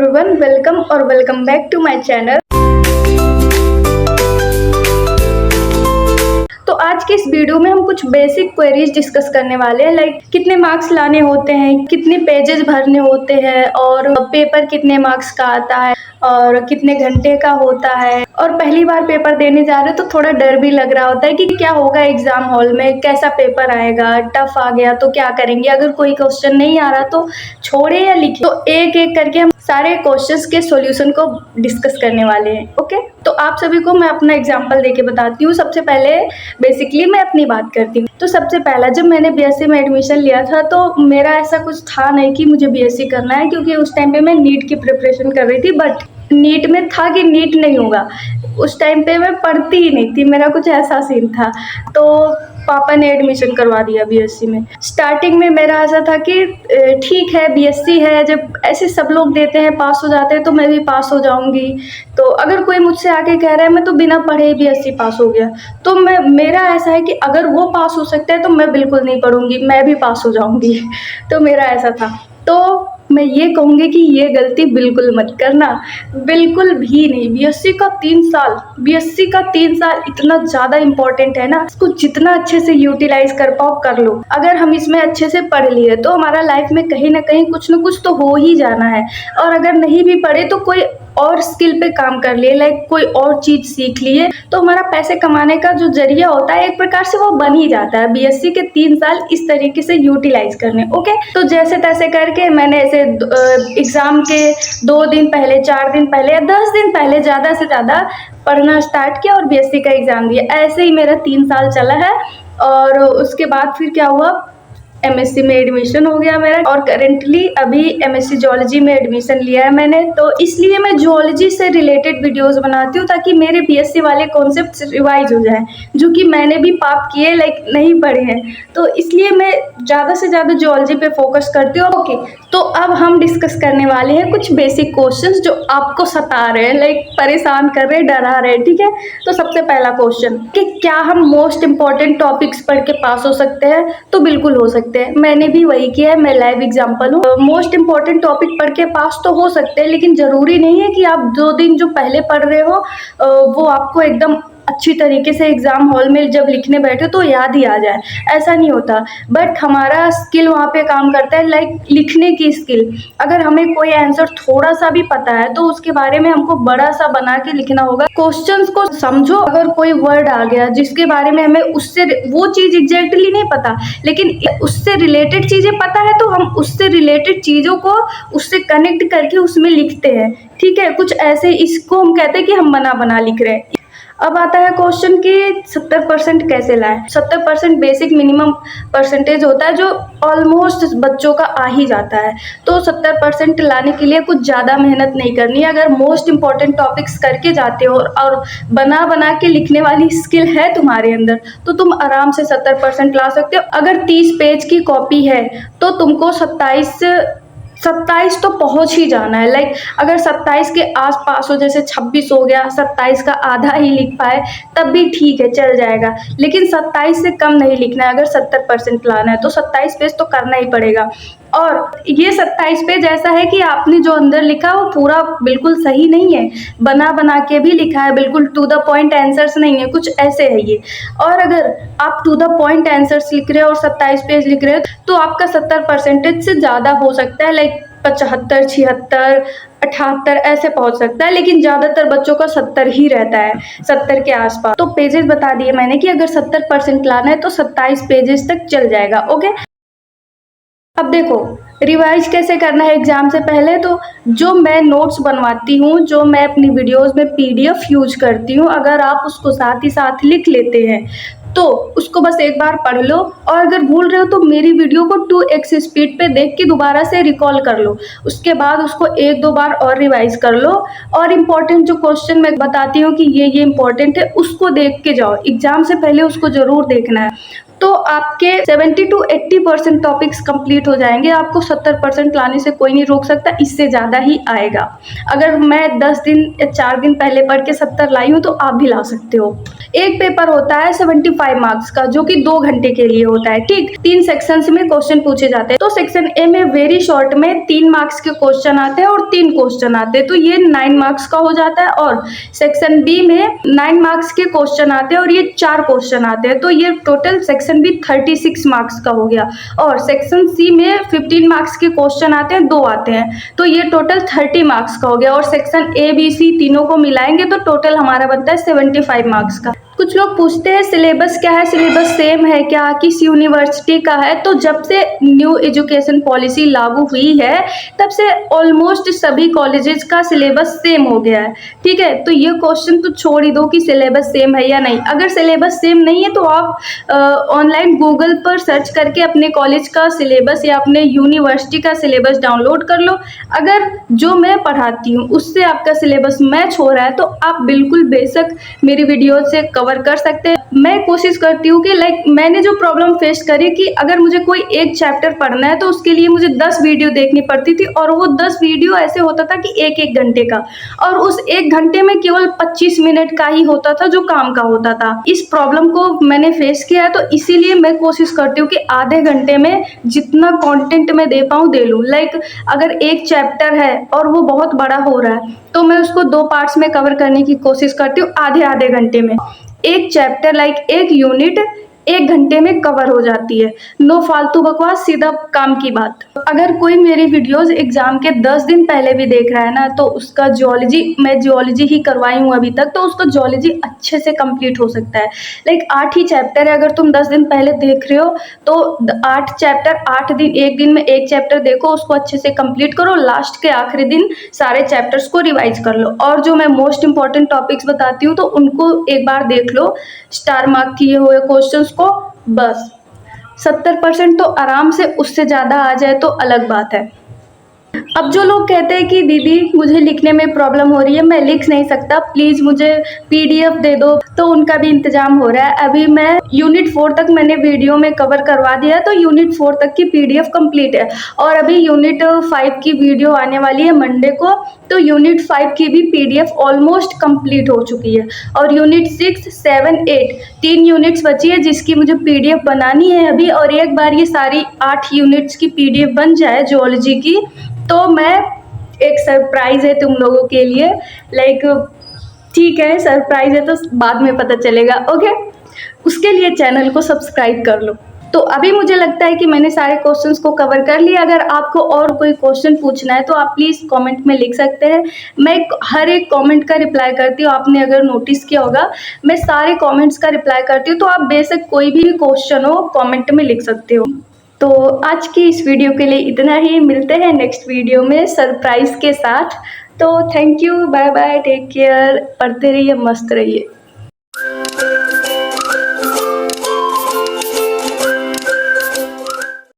Everyone, welcome और welcome back to my channel. तो आज के इस वीडियो में हम कुछ बेसिक क्वेरीज डिस्कस करने वाले हैं, लाइक कितने मार्क्स लाने होते हैं, कितने पेजेस भरने होते हैं और पेपर कितने मार्क्स का आता है और कितने घंटे का होता है। और पहली बार पेपर देने जा रहे हो तो थोड़ा डर भी लग रहा होता है कि क्या होगा एग्जाम हॉल में, कैसा पेपर आएगा, टफ आ गया तो क्या करेंगे, अगर कोई क्वेश्चन नहीं आ रहा तो छोड़े या लिखे। तो एक एक करके हम सारे क्वेश्चंस के सॉल्यूशन को डिस्कस करने वाले हैं। ओके, तो आप सभी को मैं अपना एग्जांपल देके बताती हूँ। सबसे पहले बेसिकली मैं अपनी बात करती हूँ। तो सबसे पहला, जब मैंने बीएससी में एडमिशन लिया था तो मेरा ऐसा कुछ था नहीं कि मुझे बीएससी करना है, क्योंकि उस टाइम पे मैं नीट की प्रिपरेशन कर रही थी। बट नीट में था कि नीट नहीं होगा, उस टाइम पे मैं पढ़ती ही नहीं थी, मेरा कुछ ऐसा सीन था। तो पापा ने एडमिशन करवा दिया बीएससी में। स्टार्टिंग में मेरा ऐसा था कि ठीक है बीएससी है, जब ऐसे सब लोग देते हैं पास हो जाते हैं तो मैं भी पास हो जाऊंगी। तो अगर कोई मुझसे आके कह रहा है मैं तो बिना पढ़े ही बीएससी पास हो गया, तो मेरा ऐसा है कि अगर वो पास हो सकता है तो मैं बिल्कुल नहीं पढ़ूंगी, मैं भी पास हो जाऊंगी। तो मेरा ऐसा था। तो मैं ये कहूँगी कि ये गलती बिल्कुल मत करना, बिल्कुल भी नहीं। बीएससी का 3 साल इतना ज़्यादा इम्पोर्टेंट है ना, इसको जितना अच्छे से यूटिलाइज कर पाओ कर लो। अगर हम इसमें अच्छे से पढ़ लिए तो हमारा लाइफ में कहीं ना कहीं कुछ ना कुछ तो हो ही जाना है। और अगर नहीं भी पढ़े तो कोई और स्किल पे काम कर लिए, लाइक कोई और चीज सीख लिए, तो हमारा पैसे कमाने का जो जरिया होता है एक प्रकार से वो बन ही जाता है। बीएससी के 3 साल इस तरीके से यूटिलाइज करने। ओके, तो जैसे तैसे करके मैंने ऐसे एग्जाम के 2 दिन पहले, 4 दिन पहले या 10 दिन पहले ज़्यादा से ज़्यादा पढ़ना स्टार्ट किया और बीएससी का एग्जाम दिया। ऐसे ही मेरा 3 साल चला है। और उसके बाद फिर क्या हुआ, एमएससी में एडमिशन हो गया मेरा, और करेंटली अभी एमएससी जियोलॉजी में एडमिशन लिया है मैंने। तो इसलिए मैं जियोलॉजी से रिलेटेड वीडियोस बनाती हूँ ताकि मेरे बीएससी वाले कॉन्सेप्ट रिवाइज हो जाए, जो कि मैंने भी पाप किए, लाइक नहीं पढ़े हैं। तो इसलिए मैं ज़्यादा से ज़्यादा जियोलॉजी पे फोकस करती हूँ। ओके, तो अब हम डिस्कस करने वाले हैं कुछ बेसिक क्वेश्चंस जो आपको सता रहे हैं, लाइक परेशान कर रहे हैं, डरा रहे हैं। ठीक है, तो सबसे पहला क्वेश्चन कि क्या हम मोस्ट इंपॉर्टेंट टॉपिक्स पढ़ के पास हो सकते हैं? तो बिल्कुल हो सकते हैं, मैंने भी वही किया है, मैं लाइव एग्जांपल हूँ। मोस्ट इंपॉर्टेंट टॉपिक पढ़ के पास तो हो सकते हैं, लेकिन जरूरी नहीं है कि आप 2 दिन जो पहले पढ़ रहे हो वो आपको एकदम अच्छी तरीके से एग्जाम हॉल में जब लिखने बैठे तो याद ही आ जाए, ऐसा नहीं होता। बट हमारा स्किल वहाँ पे काम करता है, लाइक लिखने की स्किल। अगर हमें कोई आंसर थोड़ा सा भी पता है तो उसके बारे में हमको बड़ा सा बना के लिखना होगा। क्वेश्चंस को समझो, अगर कोई वर्ड आ गया जिसके बारे में हमें उससे वो चीज एग्जैक्टली नहीं पता, लेकिन उससे रिलेटेड चीजें पता है, तो हम उससे रिलेटेड चीजों को उससे कनेक्ट करके उसमें लिखते हैं। ठीक है, कुछ ऐसे, इसको हम कहते हैं कि हम बना बना लिख रहे हैं। अब आता है क्वेश्चन कि 70% कैसे लाएं। 70% बेसिक मिनिमम परसेंटेज होता है जो ऑलमोस्ट बच्चों का आ ही जाता है। तो 70% लाने के लिए कुछ ज़्यादा मेहनत नहीं करनी है। अगर मोस्ट इंपॉर्टेंट टॉपिक्स करके जाते हो और बना बना के लिखने वाली स्किल है तुम्हारे अंदर, तो तुम आराम से 70% ला सकते हो। अगर 30 पेज की कॉपी है तो तुमको 27 तो पहुंच ही जाना है। लाइक अगर 27 के आसपास हो, जैसे 26 हो गया, 27 का आधा ही लिख पाए तब भी ठीक है, चल जाएगा। लेकिन 27 से कम नहीं लिखना है। अगर 70% लाना है तो 27 पेज तो करना ही पड़ेगा। और ये 27 पेज ऐसा है कि आपने जो अंदर लिखा वो पूरा बिल्कुल सही नहीं है, बना बना के भी लिखा है, बिल्कुल टू द पॉइंट आंसर्स नहीं है, कुछ ऐसे है ये। और अगर आप टू द पॉइंट आंसर्स लिख रहे हो और 27 पेज लिख रहे हो तो आपका 70% से ज़्यादा हो सकता है, लाइक 75, 76, 78 ऐसे पहुंच सकता है। लेकिन ज़्यादातर बच्चों का 70 ही रहता है, 70 के आसपास। तो पेजेस बता दिए मैंने कि अगर 70% लाना है तो 27 पेजेस तक चल जाएगा। ओके, अब देखो रिवाइज कैसे करना है एग्जाम से पहले। तो जो मैं नोट्स बनवाती हूँ, जो मैं अपनी वीडियोस में पीडीएफ यूज करती हूँ, अगर आप उसको साथ ही साथ लिख लेते हैं तो उसको बस एक बार पढ़ लो। और अगर भूल रहे हो तो मेरी वीडियो को 2x स्पीड पे देख के दोबारा से रिकॉल कर लो। उसके बाद उसको 1-2 बार और रिवाइज कर लो। और इम्पोर्टेंट जो क्वेश्चन मैं बताती हूँ कि ये इम्पोर्टेंट है, उसको देख के जाओ। एग्जाम से पहले उसको जरूर देखना है। तो आपके 70 to 80% टॉपिक्स कंप्लीट हो जाएंगे। आपको 70% लाने से कोई नहीं रोक सकता, इससे ज़्यादा ही आएगा। अगर मैं 10 दिन या 4 दिन पहले पढ़ के 70 लाई हूँ तो आप भी ला सकते हो। एक पेपर होता है 75 मार्क्स का, जो कि 2 घंटे के लिए होता है। ठीक, 3 सेक्शंस में क्वेश्चन पूछे जाते हैं। तो सेक्शन ए में वेरी शॉर्ट में 3 मार्क्स के क्वेश्चन आते हैं और 3 क्वेश्चन आते हैं, तो ये 9 मार्क्स का हो जाता है। और सेक्शन बी में 9 मार्क्स के क्वेश्चन आते हैं और ये 4 क्वेश्चन आते हैं, तो ये टोटल सेक्शन बी 36 मार्क्स का हो गया। और सेक्शन सी में 15 मार्क्स के क्वेश्चन आते हैं, 2 आते हैं, तो ये टोटल 30 मार्क्स का हो गया। और सेक्शन ए बी सी तीनों को मिलाएंगे तो टोटल हमारा बनता है 75 मार्क्स का। कुछ लोग पूछते हैं सिलेबस क्या है, सिलेबस सेम है क्या, किस यूनिवर्सिटी का है? तो जब से न्यू एजुकेशन पॉलिसी लागू हुई है तब से ऑलमोस्ट सभी कॉलेजेस का सिलेबस सेम हो गया है। ठीक है, तो ये क्वेश्चन तो छोड़ ही दो कि सिलेबस सेम है या नहीं। अगर सिलेबस सेम नहीं है तो आप ऑनलाइन गूगल पर सर्च करके अपने कॉलेज का सिलेबस या अपने यूनिवर्सिटी का सिलेबस डाउनलोड कर लो। अगर जो मैं पढ़ाती हूँ उससे आपका सिलेबस मैच हो रहा है तो आप बिल्कुल बेशक मेरी वीडियो से कवर कर सकते हैं। मैं कोशिश करती हूँ कि मैंने जो प्रॉब्लम फेस करी कि अगर मुझे कोई एक चैप्टर पढ़ना है तो उसके लिए मुझे 10 वीडियो देखनी पड़ती थी, और वो 10 वीडियो ऐसे होता था कि 1-1 घंटे का, और उस 1 घंटे में केवल 25 मिनट का ही होता था जो काम का होता था। इस प्रॉब्लम को मैंने फेस किया है, तो इसीलिए मैं कोशिश करती हूँ कि आधे घंटे में जितना कंटेंट मैं दे पाऊँ दे लूँ। अगर एक चैप्टर है और वो बहुत बड़ा हो रहा है तो मैं उसको 2 पार्ट्स में कवर करने की कोशिश करती हूँ आधे घंटे में। एक चैप्टर एक यूनिट 1 घंटे में कवर हो जाती है। नो फालतू बकवास, सीधा काम की बात। अगर कोई मेरी वीडियोस एग्जाम के 10 दिन पहले भी देख रहा है ना, तो उसका जियोलॉजी, मैं जियोलॉजी ही करवाई हूँ अभी तक, तो उसका जियोलॉजी अच्छे से कंप्लीट हो सकता है। 8 ही चैप्टर है, अगर तुम 10 दिन पहले देख रहे हो तो 8 चैप्टर 8 दिन, एक दिन में 1 चैप्टर देखो, उसको अच्छे से कंप्लीट करो, लास्ट के आखिरी दिन सारे चैप्टर्स को रिवाइज कर लो। और जो मैं मोस्ट इंपॉर्टेंट टॉपिक्स बताती हूँ तो उनको एक बार देख लो, स्टार मार्क किए हुए क्वेश्चंस को। बस 70% तो आराम से, उससे ज़्यादा आ जाए तो अलग बात है। अब जो लोग कहते हैं कि दीदी मुझे लिखने में प्रॉब्लम हो रही है, मैं लिख नहीं सकता, प्लीज़ मुझे पीडीएफ दे दो, तो उनका भी इंतजाम हो रहा है। अभी मैं यूनिट 4 तक मैंने वीडियो में कवर करवा दिया है, तो यूनिट 4 तक की पीडीएफ कंप्लीट है। और अभी यूनिट 5 की वीडियो आने वाली है मंडे को, तो यूनिट 5 की भी पीडीएफ ऑलमोस्ट कंप्लीट हो चुकी है। और यूनिट 6, 7, 8 3 यूनिट्स बची है जिसकी मुझे पीडीएफ बनानी है अभी। और एक बार ये सारी 8 यूनिट्स की पीडीएफ बन जाए जियोलॉजी की, तो मैं, एक सरप्राइज है तुम लोगों के लिए। ठीक है, सरप्राइज है तो बाद में पता चलेगा, ओके। उसके लिए चैनल को सब्सक्राइब कर लो। तो अभी मुझे लगता है कि मैंने सारे क्वेश्चंस को कवर कर लिया। अगर आपको और कोई क्वेश्चन पूछना है तो आप प्लीज़ कमेंट में लिख सकते हैं। मैं हर एक कमेंट का रिप्लाई करती हूँ, आपने अगर नोटिस किया होगा मैं सारे कमेंट्स का रिप्लाई करती हूँ। तो आप बेशक कोई भी क्वेश्चन हो कमेंट में लिख सकते हो। तो आज की इस वीडियो के लिए इतना ही, मिलते हैं नेक्स्ट वीडियो में सरप्राइज के साथ। तो thank you, bye bye, take care, पढ़ते रहिए, मस्त रहिए।